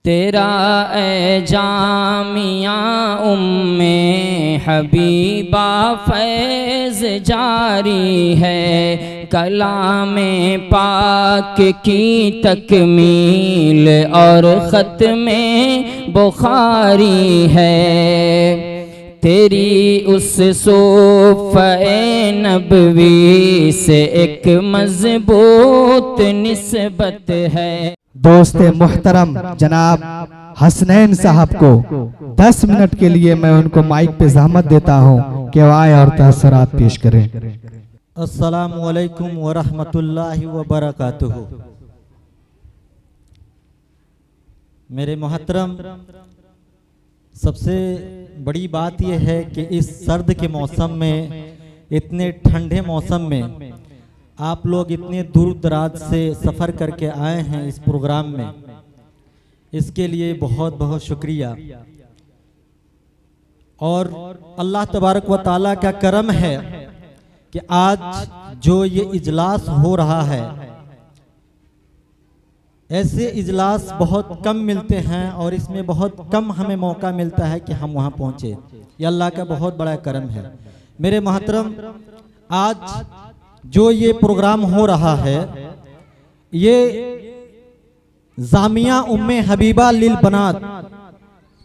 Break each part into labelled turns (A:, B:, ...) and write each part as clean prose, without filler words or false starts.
A: तेरा ए जामिया उम्मे हबीबा फैज़ जारी है, कलामे पाक की तकमील और ख़त्मे बुखारी है। तेरी उस सूफ़े नबवी से एक मज़बूत निस्बत है।
B: दोस्त मोहतरम जनाब हसनैन साहब को 10 मिनट के लिए मैं उनको माइक पे ज़हमत देता हूँ कि वो आए और तअस्सुरात पेश करें।
C: अस्सलामु अलैकुम व रहमतुल्लाहि व बरकातुहू। मेरे मोहतरम, सबसे बड़ी बात यह है कि इस सर्द के मौसम में, इतने ठंडे मौसम में आप लोग इतने दूर दराज से सफ़र करके आए हैं इस प्रोग्राम में, इसके लिए बहुत बहुत शुक्रिया। और अल्लाह तबारक व ताला का करम है कि आज जो ये इजलास हो रहा है, ऐसे इजलास बहुत कम मिलते हैं और इसमें बहुत कम हमें मौका मिलता है कि हम वहाँ पहुँचे। ये अल्लाह का बहुत बड़ा करम है। मेरे मोहतरम, आज जो ये प्रोग्राम हो रहा है, ये जामिया उम्मे हबीबा लिल बनात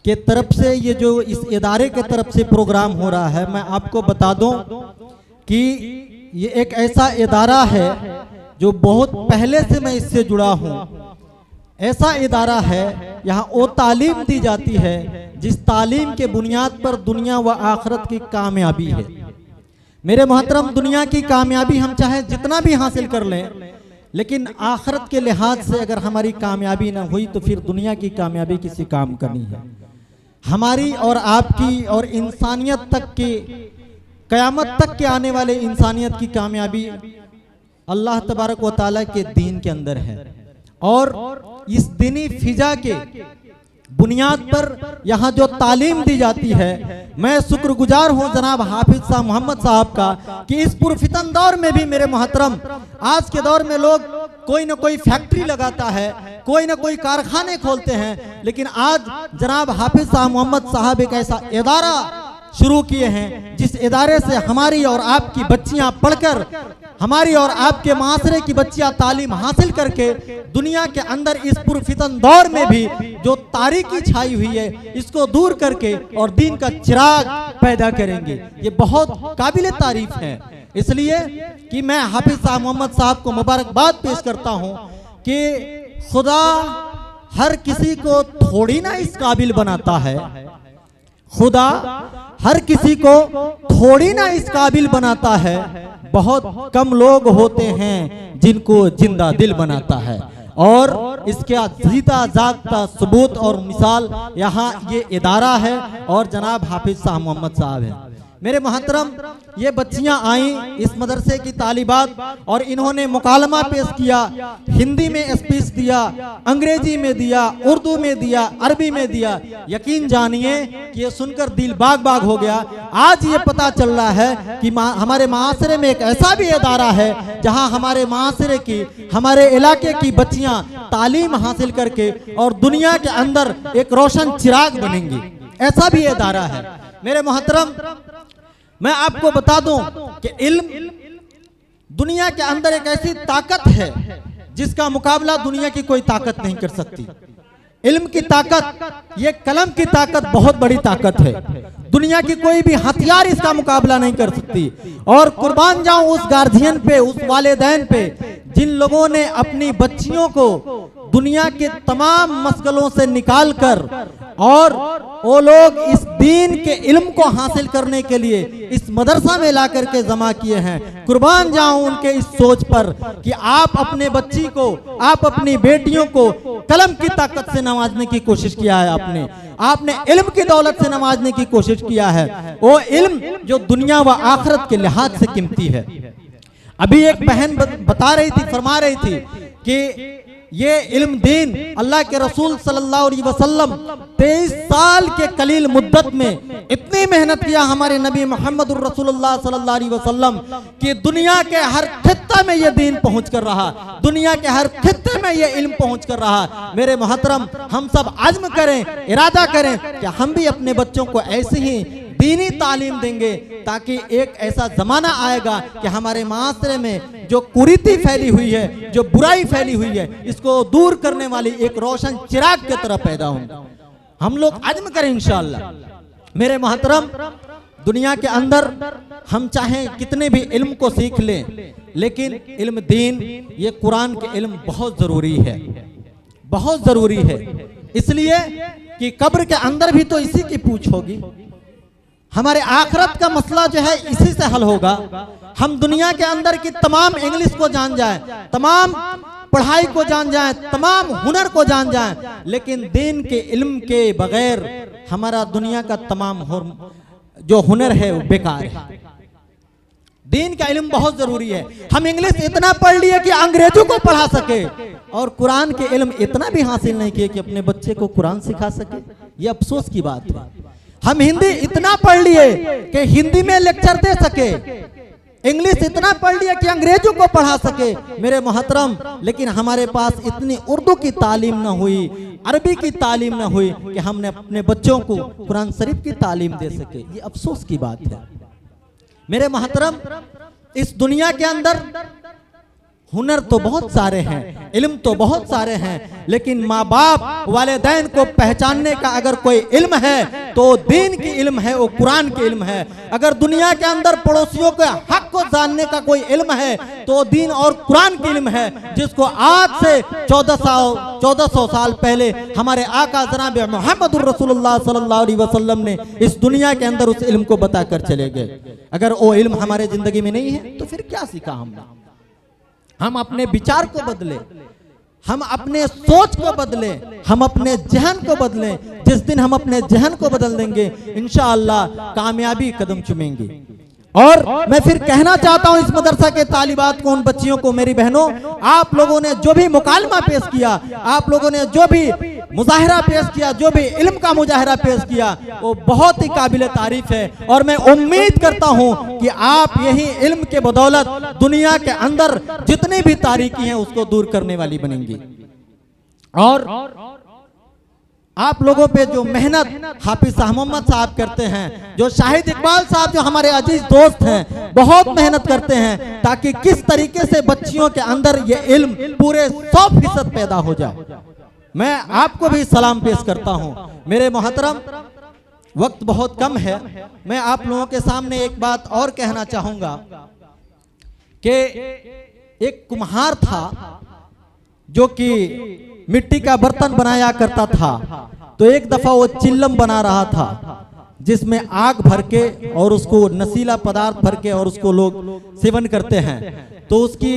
C: के तरफ से, ये जो इस इदारे के तरफ से प्रोग्राम हो रहा है, मैं आपको बता दूं कि ये एक ऐसा इदारा है जो बहुत पहले से मैं इससे जुड़ा हूं। ऐसा इदारा है, यहाँ वो तालीम दी जाती है जिस तालीम के बुनियाद पर दुनिया व आखिरत की कामयाबी है। मेरे मोहतरम, दुनिया की कामयाबी हम चाहे जितना भी हासिल कर लें, लेकिन आखिरत के लिहाज से अगर हमारी कामयाबी ना हुई तो फिर दुनिया की कामयाबी किसी काम का नहीं है। हमारी और आपकी और इंसानियत तक की, क़यामत तक के आने वाले इंसानियत की कामयाबी अल्लाह तबारक व ताला के दीन के अंदर है। और इस दीनी फिजा के बुनियाद पर यहाँ जो तालीम दी जाती है, मैं शुक्रगुजार हूँ जनाब हाफिज साहब मोहम्मद साहब का कि इस पुरफितन दौर में भी, मेरे मोहतरम, आज के दौर में लोग कोई ना कोई फैक्ट्री लगाता है, कोई ना कोई कारखाने खोलते हैं, लेकिन आज जनाब हाफिज साहब मोहम्मद साहब एक ऐसा इदारा शुरू किए हैं जिस इदारे से हमारी और आपकी बच्चियां पढ़कर, हमारी और आपके माशरे की बच्चियां तालीम हासिल करके दुनिया के अंदर इस पुरफितन दौर में भी जो तारीकी छाई हुई है, इसको दूर करके और दीन का चिराग पैदा करेंगे। ये बहुत काबिल तारीफ है। इसलिए कि मैं हाफिज साहब मोहम्मद साहब को मुबारकबाद पेश करता हूँ कि खुदा हर किसी को थोड़ी ना इस काबिल बनाता है, खुदा हर किसी को थोड़ी ना इस काबिल बनाता है। बहुत कम लोग होते हैं जिनको जिंदा दिल बनाता है। और इसका जीता जागता सबूत और मिसाल यहाँ ये इदारा है और जनाब हाफिज साहब मोहम्मद साहब है। मेरे मोहतरम, ये बच्चियां आईं इस मदरसे की तालिबात और इन्होंने मुकालमा पेश किया, हिंदी में स्पीच दिया, अंग्रेजी में दिया, उर्दू में दिया, अरबी में दिया। यकीन जानिए कि ये सुनकर दिल बाग बाग हो गया। आज ये पता चल रहा है कि हमारे माशरे में एक ऐसा भी इदारा है जहां हमारे माशरे की, हमारे इलाके की बच्चियां तालीम हासिल करके और दुनिया के अंदर एक रोशन चिराग बनेंगी। ऐसा भी इदारा है। मेरे मोहतरम, मैं आपको बता दूं कि इल्म दुनिया के अंदर एक ऐसी ताकत है जिसका मुकाबला दुनिया की कोई ताकत नहीं कर सकती। इल्म की ताकत, ये कलम की ताकत बहुत बड़ी ताकत है। दुनिया की कोई भी हथियार इसका मुकाबला नहीं कर सकती। और कुर्बान जाऊं उस गार्जियन पे, उस वालिदैन पे जिन लोगों ने अपनी बच्चियों को दुनिया के तमाम मसगलों से निकालकर और वो लोग इस दीन के इल्म को हासिल करने के लिए इस मदरसा में ला करके जमा किए हैं। कुर्बान जाऊं उनके इस सोच पर कि आप अपने बच्ची को, आप अपनी बेटियों को कलम की ताकत से नवाजने की कोशिश किया है। आपने इल्म की दौलत से नवाजने की कोशिश किया है, वो इल्म जो दुनिया व आखिरत के लिहाज से कीमती है। अभी एक बहन बता रही थी, फरमा रही थी कि ये इल्म दीन अल्लाह के रसूल सल्लल्लाहु अलैहि वसल्लम 23 साल के कलील मुद्दत में इतनी मेहनत किया हमारे नबी मोहम्मद रसूलुल्लाह सल्लल्लाहु अलैहि वसल्लम कि दुनिया के हर खित्ते में ये दीन पहुंच कर रहा, दुनिया के हर खित्ते में ये इल्म पहुंच कर रहा। मेरे मोहतरम, हम सब आज़्म करें, इरादा करें कि हम भी अपने बच्चों को ऐसे ही दीनी तालीम देंगे, ताकि एक ऐसा जमाना आएगा कि हमारे माशरे में जो कुरीति फैली हुई है, जो बुराई फैली हुई है, इसको दूर करने वाली एक रोशन चिराग की तरह पैदा हों। हम लोग अज़्म करें इंशाअल्लाह। मेरे मोहतरम, दुनिया के अंदर हम चाहें कितने भी इल्म को सीख लें, लेकिन इल्म दीन, ये कुरान के इल्म बहुत ज़रूरी है, बहुत ज़रूरी है। इसलिए कि कब्र के अंदर भी तो इसी की पूछ होगी, हमारे आखिरत का मसला जो है इसी से हल होगा। हम दुनिया के अंदर की तमाम इंग्लिश को जान जाएं, तमाम पढ़ाई को जान जाएं, तमाम हुनर को जान जाएं, लेकिन दीन के इल्म के बगैर हमारा दुनिया का तमाम जो हुनर है वो बेकार है। दीन का इल्म बहुत जरूरी है। हम इंग्लिश इतना पढ़ लिए कि अंग्रेजों को पढ़ा सके, और कुरान के इल्म इतना भी हासिल नहीं किए कि अपने बच्चे को कुरान सिखा सके। ये अफसोस की बात है। हम हिंदी इतना पढ़ लिए कि हिंदी में लेक्चर दे सके, इंग्लिश इतना पढ़ लिया कि अंग्रेजों को पढ़ा सके। मेरे मोहतरम, लेकिन हमारे पास इतनी उर्दू की तालीम ना हुई, अरबी की तालीम ना हुई कि हमने अपने बच्चों को कुरान शरीफ की तालीम दे सके। ये अफसोस की बात है। मेरे मोहतरम, इस दुनिया के अंदर हुनर तो बहुत सारे हैं, इल्म तो बहुत सारे हैं, लेकिन माँ बाप वालिदैन को पहचानने का अगर कोई इल्म है तो दीन की इल्म है, वो कुरान की इल्म है। अगर दुनिया के अंदर पड़ोसियों के हक को जानने का कोई इल्म है तो दीन और कुरान की इल्म है, जिसको आज से 1400 साल पहले हमारे आका जनाब मोहम्मद रसूलुल्लाह सल्लल्लाहु अलैहि वसल्लम ने इस दुनिया के अंदर उस इल्म को बताकर चले गए। अगर वो इल्म हमारे जिंदगी में नहीं है तो फिर क्या सीखा हमने? हम अपने विचार को बदले, हम अपने सोच को बदले, हम अपने जहन को बदलें। जिस दिन हम अपने जहन को बदल देंगे, इंशाअल्लाह कामयाबी कदम चूमेंगे। और मैं फिर कहना चाहता हूं इस मदरसा के तालिबात को, उन बच्चियों को, मेरी बहनों, आप लोगों ने जो भी मुकालमा पेश किया, आप लोगों ने जो भी मुजाहिरा पेश किया, जो भी इल्म का मुजाहिरा पेश किया, वो बहुत ही काबिल तारीफ है। और मैं उम्मीद करता हूं कि आप यही इल्म के बदौलत दुनिया के अंदर जितनी भी तारीकी हैं उसको दूर करने वाली बनेंगी। और आप लोगों पे जो मेहनत हाफिज शाह मोहम्मद साहब करते हैं, जो शाहिद इकबाल साहब जो हमारे अजीज दोस्त हैं, बहुत मेहनत करते हैं ताकि किस तरीके से बच्चियों के अंदर ये इल्म पूरे 100% पैदा हो जाए। मैं आपको भी सलाम पेश करता हूं। मेरे मोहतरम, वक्त बहुत कम है, मैं आप लोगों के सामने एक बात और कहना चाहूंगा कि एक कुम्हार था जो कि मिट्टी का बर्तन बनाया करता था। तो एक दफा वो चिल्लम बना रहा था जिसमें आग भर के और उसको नशीला पदार्थ भर के और उसको लोग सेवन करते हैं। तो उसकी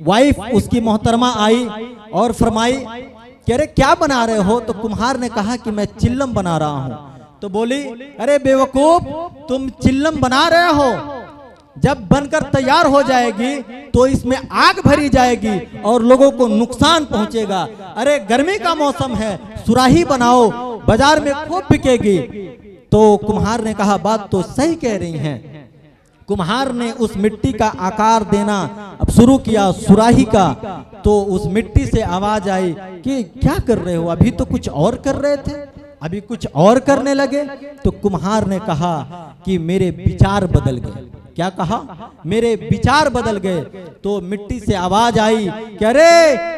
C: वाइफ, उसकी मोहतरमा आई और फरमाई कि अरे क्या बना रहे हो? तो कुम्हार ने कहा कि मैं चिल्लम बना रहा हूं। तो बोली, अरे बेवकूफ, तुम चिल्लम बना रहे हो, जब बनकर तैयार हो जाएगी तो इसमें आग भरी जाएगी और लोगों को नुकसान पहुंचेगा। अरे गर्मी का मौसम है, सुराही बनाओ, बाजार में खूब बिकेगी। तो कुम्हार ने कहा, बात तो सही कह रही हैं। कुम्हार ने उस मिट्टी का आकार देना अब शुरू किया, सुराही का। तो उस मिट्टी से आवाज आई कि क्या कर रहे हो? अभी तो कुछ और कर रहे थे, अभी कुछ और करने लगे। तो कुम्हार ने कहा कि मेरे विचार बदल गए। क्या कहा? मेरे विचार बदल गए। तो मिट्टी से आवाज आई कि अरे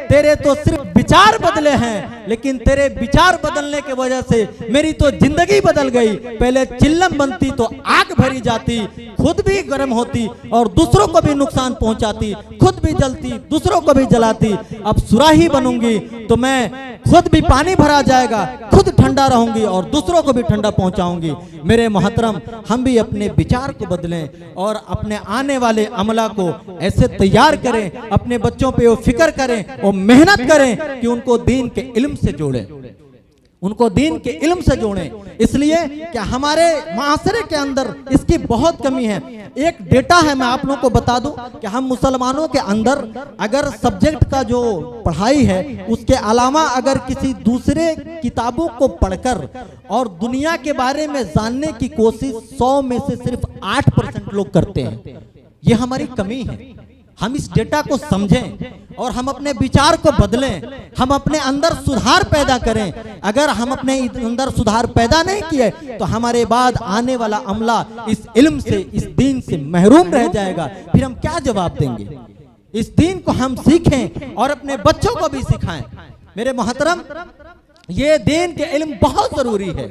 C: तेरे तो सिर्फ विचार बदले हैं, लेकिन तेरे विचार बदलने की वजह से मेरी तो जिंदगी बदल गई। पहले चिल्लम बनती तो आग भरी जाती, खुद भी गर्म होती और दूसरों को भी नुकसान पहुंचाती, खुद भी जलती, दूसरों को भी जलाती। अब सुराही बनूंगी तो मैं खुद भी पानी भरा जाएगा, खुद ठंडा रहूंगी और दूसरों को भी ठंडा पहुंचाऊंगी। मेरे मोहतरम, हम भी अपने विचार को बदलें और अपने आने वाले अमला को ऐसे तैयार करें, अपने बच्चों पे वो फिक्र करें और मेहनत करें कि उनको दीन के इल्म से जोड़ें, उनको दीन के इल्म से जोड़ें। इसलिए कि हमारे माशरे के अंदर इसकी बहुत कमी है। एक डेटा है, मैं आप लोगों को बता दूं कि हम मुसलमानों के अंदर अगर सब्जेक्ट का जो पढ़ाई है उसके अलावा अगर किसी दूसरे किताबों को पढ़कर और दुनिया के बारे में जानने की कोशिश 100 में से सिर्फ 8% लोग करते हैं। ये हमारी कमी है। हम इस डेटा को समझें और हम अपने विचार को बदलें, हम अपने अंदर सुधार पैदा करें। अगर हम अपने अंदर सुधार पैदा नहीं किए तो हमारे बाद आने वाला अमला इस इल्म से, इस दीन से महरूम रह जाएगा। फिर हम क्या जवाब देंगे? इस दीन को हम सीखें और अपने बच्चों को भी सिखाएं। मेरे मोहतरम, ये दीन के इल्म बहुत जरूरी है,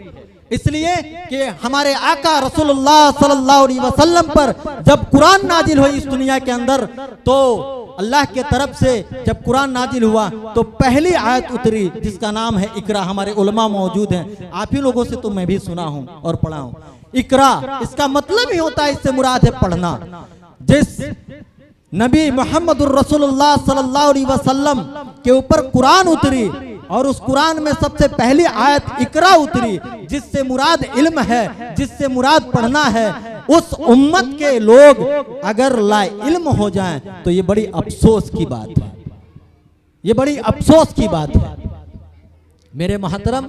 C: इसलिए कि हमारे आका रसूलुल्लाह सल्लल्लाहु अलैहि वसल्लम पर जब कुरान नाजिल हुई इस दुनिया के अंदर, तो अल्लाह के तरफ से जब कुरान नाजिल हुआ तो पहली आयत उतरी जिसका नाम है इकरा। हमारे उलमा मौजूद हैं, आप ही लोगों से तो मैं भी सुना हूं और पढ़ा हूं। इकरा इसका मतलब ही होता है, इससे मुराद है पढ़ना। जिस नबी मोहम्मदुर रसूलुल्लाह सल्लल्लाहु अलैहि वसल्लम के ऊपर कुरान उतरी और उस कुरान में सबसे पहली आयत इकरा उतरी, जिससे मुराद इल्म है, जिससे मुराद पढ़ना है, उस उम्मत के लोग अगर ला इल्म हो जाएं तो ये बड़ी अफसोस की बात है। ये बड़ी अफसोस की बात है। मेरे मोहतरम,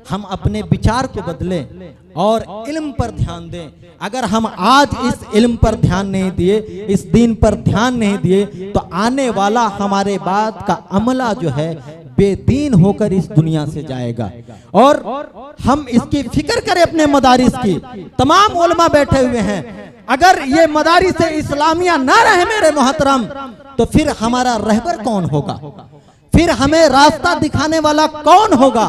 C: हम अपने विचार को बदलें और इल्म पर ध्यान दें। अगर हम आज इस इल्म पर ध्यान नहीं दिए, इस दीन पर ध्यान नहीं दिए, तो आने वाला हमारे बाद का अमला जो है बेदीन होकर इस दुनिया से जाएगा। और हम इसकी फिक्र करें अपने मदारिस की। तमाम उलमा बैठे हुए हैं, अगर ये मदारिस इस्लामिया ना रहे मेरे मोहतरम, तो फिर हमारा रहबर कौन होगा? फिर हमें रास्ता दिखाने वाला कौन होगा?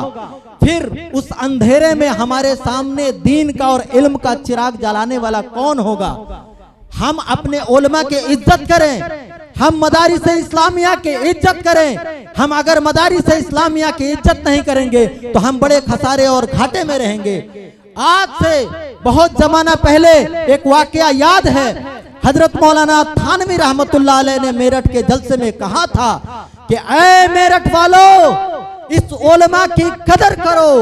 C: फिर उस अंधेरे में हमारे सामने दीन का और इल्म का चिराग जलाने वाला कौन होगा? हम अपने उलमा की इज्जत करें, हम मदारिस इस्लामिया की इज्जत करें। हम अगर मदारिस इस्लामिया की इज्जत नहीं करेंगे तो हम बड़े खसारे और घाटे में रहेंगे। आज से बहुत जमाना पहले एक वाकया याद है, हजरत मौलाना थानवी रहमतुल्लाह अलैह ने मेरठ के जलसे में कहा था कि ऐ मेरठ वालों, इस उलमा की कदर करो,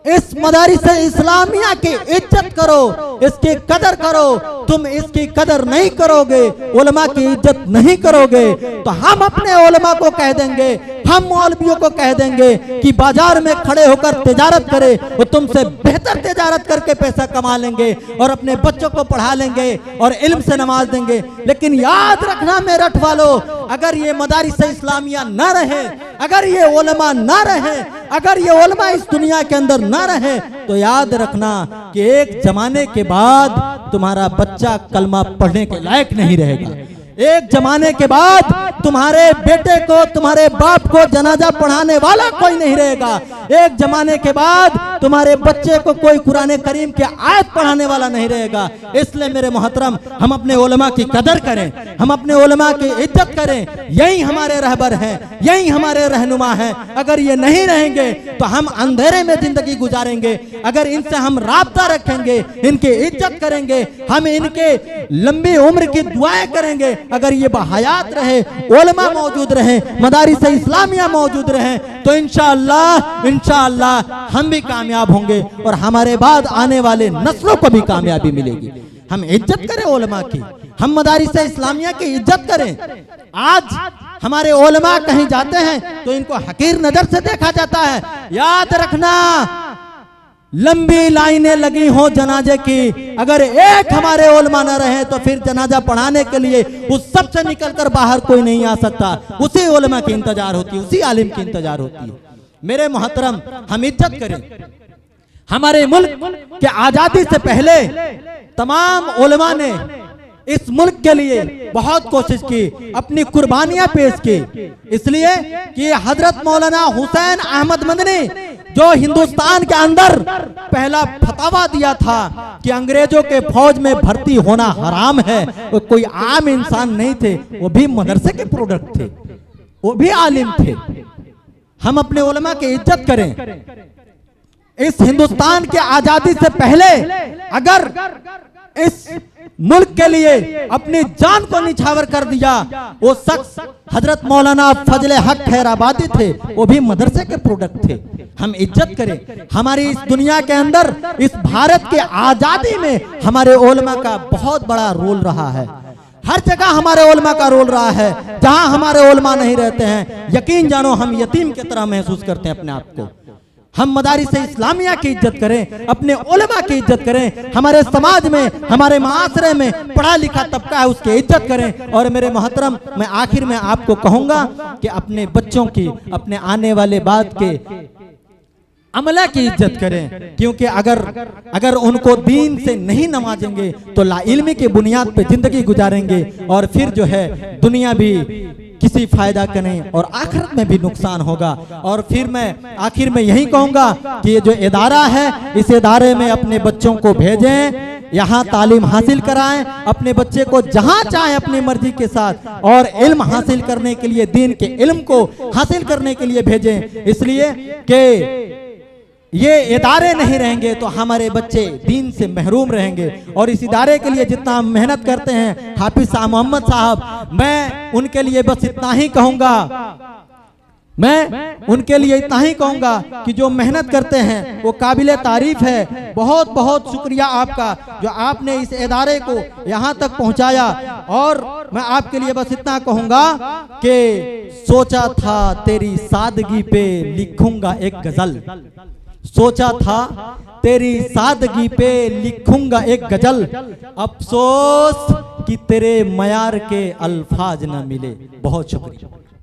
C: इस मदारिस इस्लामिया की इज्जत करो, इसकी कदर करो। तुम इसकी कदर नहीं करोगे, उलमा की इज्जत नहीं करोगे, तो हम अपने उलमा को कह देंगे, हम मौलवियों को कह देंगे कि बाजार में खड़े होकर तिजारत करे, वो तुमसे बेहतर तिजारत करके पैसा कमा लेंगे और अपने बच्चों को पढ़ा लेंगे और इल्म से नमाज देंगे। लेकिन याद रखना मेरठ वालों, अगर ये मदारिस इस्लामिया ना रहे, अगर ये उलमा ना रहे, अगर ये उलमा इस दुनिया के अंदर ना रहे, तो याद रखना कि एक जमाने के बाद तुम्हारा बच्चा कलमा पढ़ने के लायक नहीं रहेगा। एक जमाने के बाद तुम्हारे बेटे को, तुम्हारे बाप को जनाजा पढ़ाने वाला कोई नहीं रहेगा। एक जमाने के बाद तुम्हारे बच्चे को कोई कुरान करीम के आयत पढ़ाने वाला नहीं रहेगा। इसलिए मेरे मोहतरम, हम अपने उलमा की कदर करें, हम अपने उलमा की इज्जत करें। यही हमारे रहबर हैं, यही हमारे रहनुमा हैं। अगर ये नहीं रहेंगे तो हम अंधेरे में जिंदगी गुजारेंगे। अगर इनसे हम राब्ता रखेंगे, इनकी इज्जत करेंगे, हम इनके लंबी उम्र की दुआएं करेंगे, अगर ये बहयात रहे, उलमा मौजूद रहे, मदारिस इस्लामिया मौजूद रहे, तो इंशाअल्लाह हम भी कामयाब होंगे और हमारे बाद आने वाले नस्लों को भी कामयाबी मिलेगी। हम इज्जत करें उलमा की, हम मदारिस इस्लामिया की इज्जत करें। आज हमारे उलमा कहीं जाते हैं तो इनको हकीर नजर से देखा जाता है। याद रखना, लंबी लाइनें लगी हो जनाजे की, अगर एक हमारे उलमा न रहे तो फिर जनाजा पढ़ाने के लिए उस सब से निकलकर बाहर कोई नहीं आ सकता। उसी उलमा की इंतजार होती है, उसी आलिम की इंतजार होती है। मेरे मोहतरम, हम इज्जत करें। हमारे मुल्क के आजादी से पहले तमाम उलमा ने इस मुल्क के लिए बहुत कोशिश की, अपनी कुर्बानियां पेश की, इसलिए कि हजरत मौलाना हुसैन अहमद मदनी जो हिंदुस्तान के अंदर पहला फतवा दिया था कि अंग्रेजों के फौज में भर्ती होना हराम है, वो कोई आम इंसान नहीं थे, वो भी मदरसे के प्रोडक्ट थे, वो भी आलिम थे। हम अपने उलमा की इज्जत करें। इस हिंदुस्तान के आजादी से पहले अगर इस मुल्क के लिए अपनी जान को निछावर कर दिया, वो शख्स हजरत मौलाना फजले हक खैराबादी थे, वो भी मदरसे के प्रोडक्ट थे। हम इज्जत करें। हमारी इस दुनिया के अंदर, इस भारत के आजादी में हमारे उलमा का बहुत बड़ा रोल रहा है। हर जगह हमारे उलमा का रोल रहा है। जहां हमारे उलमा नहीं रहते हैं, यकीन जानो हम यतीम की तरह महसूस करते हैं अपने आप को। हम मदारिस इस्लामिया की इज्जत करें, अपने उलमा की इज्जत करें, हमारे समाज में, हमारे माशरे में पढ़ा लिखा तबका है उसकी इज्जत करें। और मेरे मोहतरम, मैं आखिर में आपको कहूंगा कि अपने बच्चों की, अपने आने वाले बाद के अमला की इज्जत करें, क्योंकि अगर उनको दीन से नहीं नवाजेंगे तो ला इल्मी की बुनियाद पे जिंदगी गुजारेंगे और फिर जो है दुनिया भी किसी फायदा का नहीं और आखिरत में भी नुकसान होगा। और फिर मैं आखिर में यही कहूंगा कि ये जो इदारा है, इस इदारे में अपने बच्चों को भेजें, यहाँ तालीम हासिल कराएं, अपने बच्चे को जहाँ चाहे अपनी मर्जी के साथ और इल्म हासिल करने के लिए, दीन के इल्म को हासिल करने के लिए भेजें। इसलिए कि ये इदारे नहीं रहेंगे तो हमारे बच्चे दीन से महरूम रहेंगे। और इस इदारे के लिए जितना हम मेहनत करते हैं, हाफिज साहब मोहम्मद साहब, मैं उनके लिए बस इतना ही कहूंगा, मैं उनके लिए इतना ही कहूंगा कि जो मेहनत करते हैं वो काबिल तारीफ है। बहुत बहुत शुक्रिया आपका जो आपने इस इदारे को यहाँ तक पहुँचाया। और मैं आपके लिए बस इतना कहूंगा कि सोचा था तेरी सादगी पे लिखूंगा एक गजल, सोचा था तेरी सादगी पे लिखूंगा एक गजल, अफसोस कि तेरे मयार के अल्फाज न मिले। बहुत शुक्रिया।